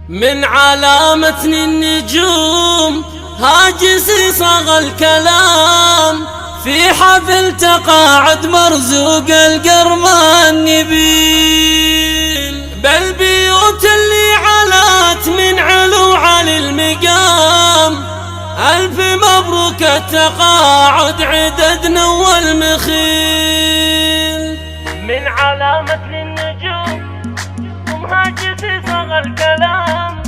من علامة النجوم هاجس صاغ الكلام، في حفل تقاعد مرزوق القرمان نبيل، بالبيوت اللي علات من علو على المقام. ألف مبروك التقاعد عددنا والمخيل. من علامة للنجوم ومهاجس صاغ الكلام،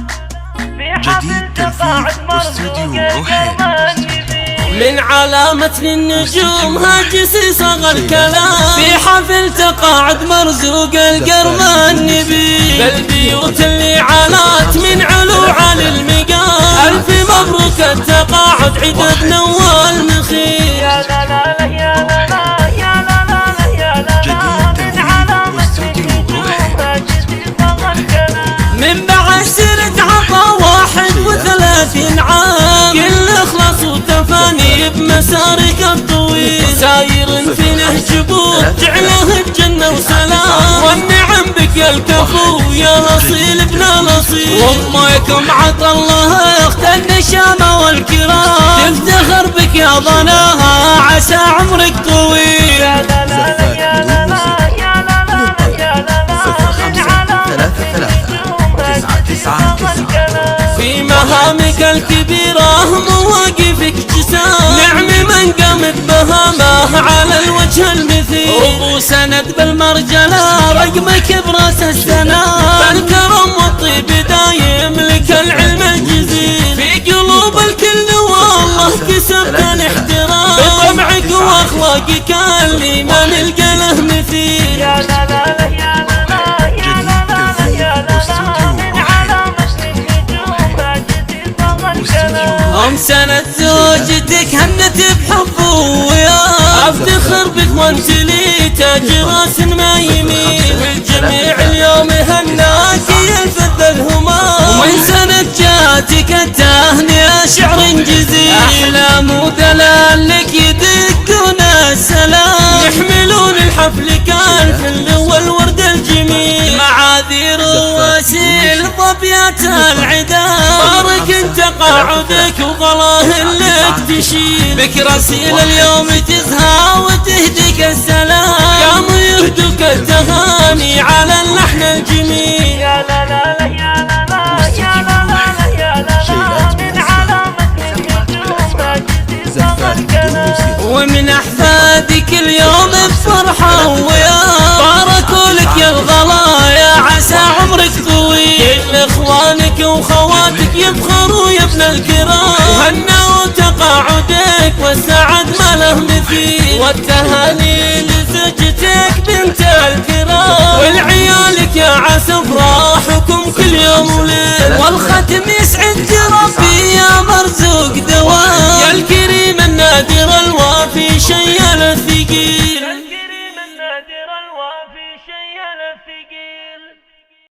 في حفل تقاعد مرزوق القرمان نبيل. من علامة للنجوم هاجس صاغ الكلام، في حفل تقاعد مرزوق القرمان نبيل، بالبيوت اللي علات من علو على المقام. ألف مبروك التقاعد عددنا والمخيل. يا لا لا لا يا لا لا يا لا لا لا يا لا لا. من علامة للنجوم هاجس صاغ الكلام، من بعد سيرة عطا 31 عام، كل اخلاص وتفاني بمسارك الطويل، ساير في نهج ابوك جعله الجنة وسلام، والنعم بك يا الكفو يا الاصيل ابن الاصيل. وامكم عطا الله اخت النشامة والكرام، تفتخر بك يا ضناها عسى عمرك طويل. يا لا لا لا يا لا لا يا لا لا يا لا لا. من علامة للنجوم هاجس صاغ الكلام، في مهامك الكبيرة مواقفك جسام، نعم من قامت بهامه على الوجه المثيل، أبو سند بالمرجلة رقمك براس السنام، بالكرم والطيب دايم لك العلم الجزيل، في قلوب الكل والله كسبت الاحترام، بطبعك واخلاقك اللي ما نلقى له مثيل. يا لا لا لا يا لا لا يا لا لا يا لا لا. من علامة للنجوم هاجس صاغ الكلام، أم سند زوجتك هنت بحب ويا، افتخر بك وانت لي تاج راس ما يميل، والجميع اليوم هناك يلفت الهمام، ومن سند جاتك التهنئة شعر جزيل، احلام ودلال لك يدقون السلام، يحملون الحفل كالفل والورد الجميل، معاذير ووسيل ضبيات العدا، بارك تقاعدك وغلاه لك تشيل، بك رسيل اليوم تزهى وتهديك السلام، قاموا يهدوك التهاني على اللحن الجميل. يا لا لا لا يا لا لا يا لا لا يا لا لا. من علامة للنجوم هاجس صاغ الكلام، ومن احفادك اليوم بفرحة ويا، باركوا لك يا الغلايا عسى عمرك طويل، كل اخوانك وخواتك يفخروا يا ابن الكرام، وهنوا تقاعدك والسعد ما له مثيل، والتهاني لزوجتك بنت الكرام، ولعيالك يا